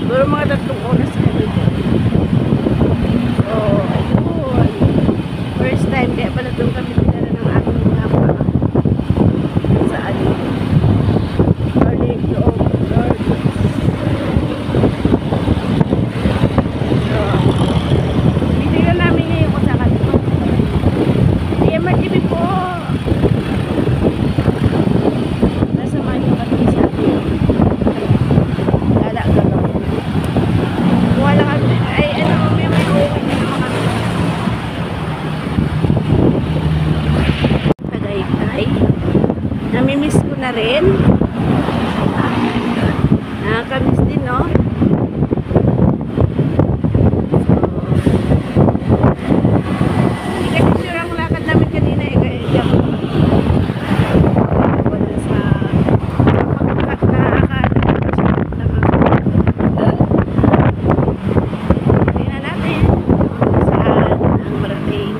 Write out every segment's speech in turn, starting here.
Siguro mga 3 oras kami dyan. So, ayun. First time, kaya pala doon kami dinala ng aking mama. Sa ano? Garlic loob. So, binigyan namin ngayon kung saan ito. Ayan, matibig po. Nasa manyo kami sa akin. Lala ka doon. Wala kami. Ay, ano, may uwi na naman kami. Tagaytay. Namimiss ko na rin. Nakakamiss din, no? Hindi kasi sure ang lakad namin kanina eh. Kaya hindi ako wala sa nakakad. Tingnan natin saan ang marating.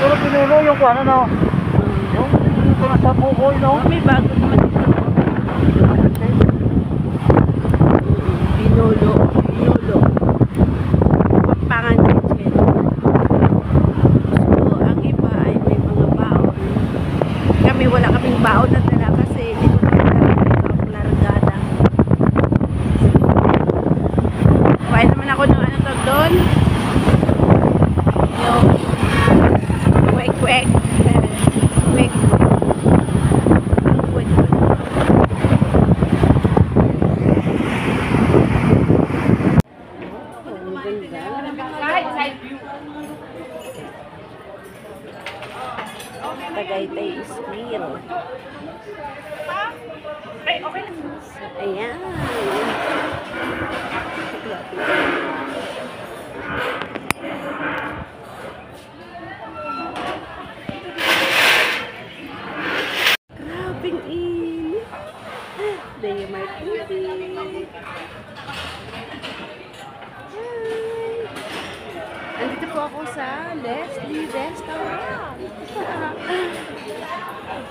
Puro pinuno yung kuha na, no? Yung ito na sa bukoy, no? May bago naman dito. Pinulo. Papangan kitchen. So, ang iba ay may mga baon. Kami wala kaming baon na dala kasi hindi ko naman ang largada. Kuhain naman ako ng ano tawag doon. Yung kwek-kwek. Kwek. Tagaytay is real. Ay, okay lang. So, ayan. Grabing init. Dahil may tubig. Andito po ako sa Leslie Restaurant.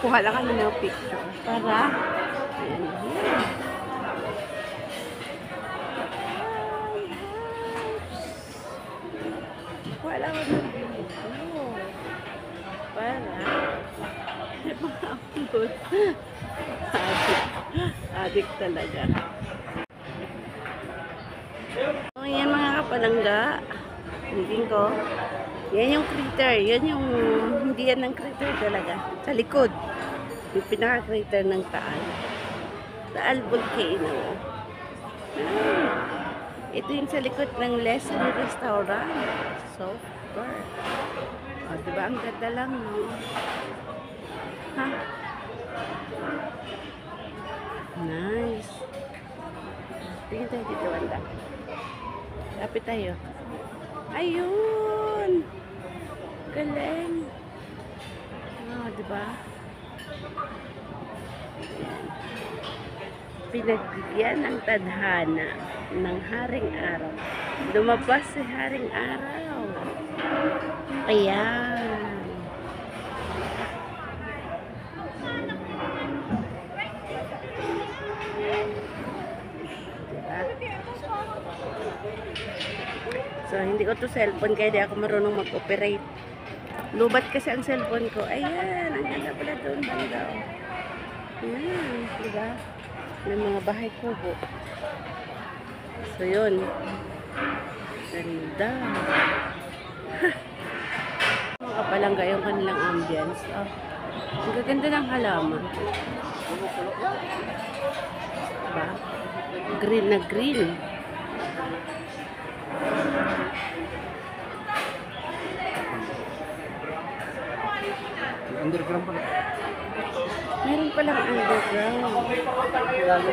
Kuha lang kami ng picture para kuha lang kami ng video para ma-upload. Adik talaga. So, yan mga kapalangga. Tingin ko. Yan yung crater. Yan yung hindi yan ng crater talaga. Sa likod. Yung pinaka-crater ng Taal. Taal Volcano. Ito yung sa likod ng Leslie Restaurant. So far. O, diba? Ang ganda lang, no? Ha? Nice. Tingin tayo dito, wala. Lapit tayo. Ayun! Galing! Oh, diba? Pinagbigyan ng tadhana ng Haring Araw. Lumabas si Haring Araw. Ayan. So, hindi ko to cellphone kaya di ako marunong mag-operate. Lubat kasi ang cellphone ko. Ayan, ang ganda pala doon banda. Ayan, diba? May mga bahay kubo. So, yun. Ganda. Mga kapalangga yung kanilang ambience. Oh, ang gaganda ng halaman. Diba? Green na green. Underground pala. Meron palang underground. Merong underground.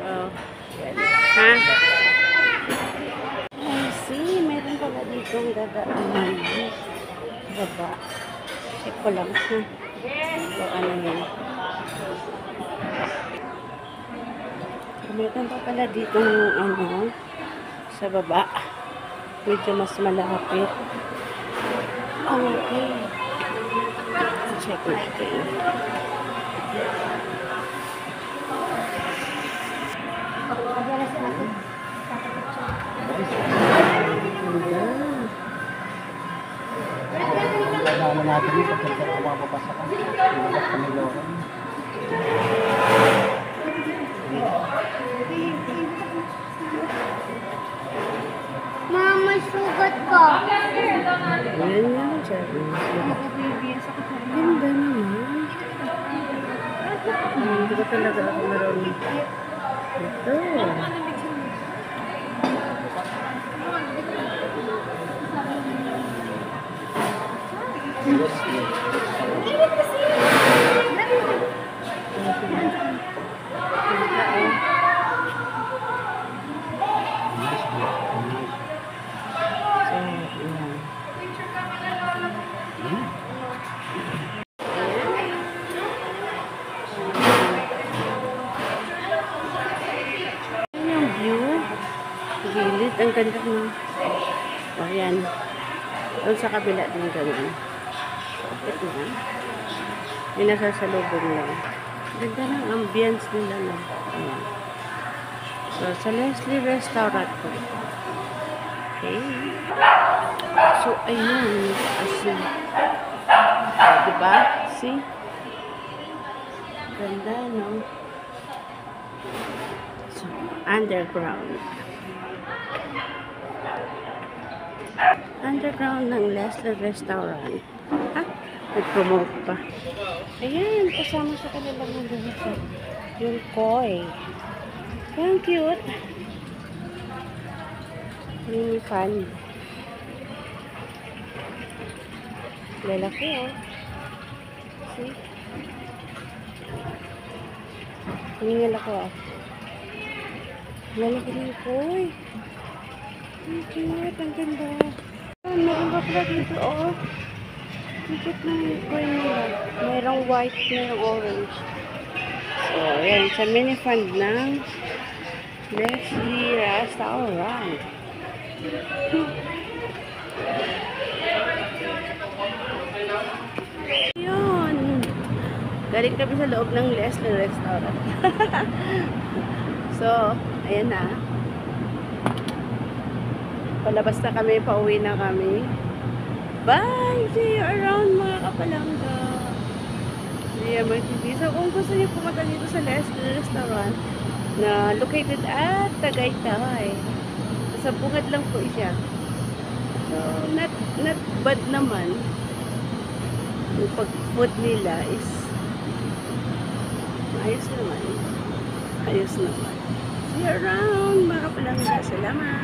Oh, yan. Ha? I see. Meron pala dito ang dadaanan. Baba. Check ko lang. Ha? So, ano yun? Meron pa pala dito ano, sa baba. Medyo mas malapit. Okay. Check natin. Kailangan natin yung pagkakita na mapapasa ka. Ilabas kami looran. Mama, sugat ko. Ayan nga, Chinese. Ganda naman. Hindi ko talaga ako marunong. Ito. Gilid, ang ganda mo. O, yan. Doon sa kabila din ganun. Kapit na. May nasasalubong lang. Ganda ng ambience nila, no? Ayan. So, sa Leslie Restaurant ko. Okay. So, ayun. Kasi, diba? See? Ganda, no? So, underground. Underground ng Leslie Restaurant. Ah, nag-promote pa. Ayan, kasama sa kanilang mga yung koi. Ang cute. Mini fan. Lalaki, oh. See? Hiningal ako, ah. Lalaki ng koi. Ang cute, ang ganda. Meron pa pala dito, oh. Ang cute ng koi nila. Merong white, merong orange. So, ayan, sa mini fund ng Leslie Restaurant. Yun. Galing kami sa loob ng Leslie Restaurant. So, ayan na. Palabas na kami, pauwi na kami. Bye! See you around mga kapalangga. TV. So, kung gusto niyo pumunta dito sa Leslie Restaurant na located at Tagaytay. Sa bungad lang po siya. So, not bad naman. Yung pag-food nila is ayos naman. Ayos naman. See you around mga kapalangga. Salamat!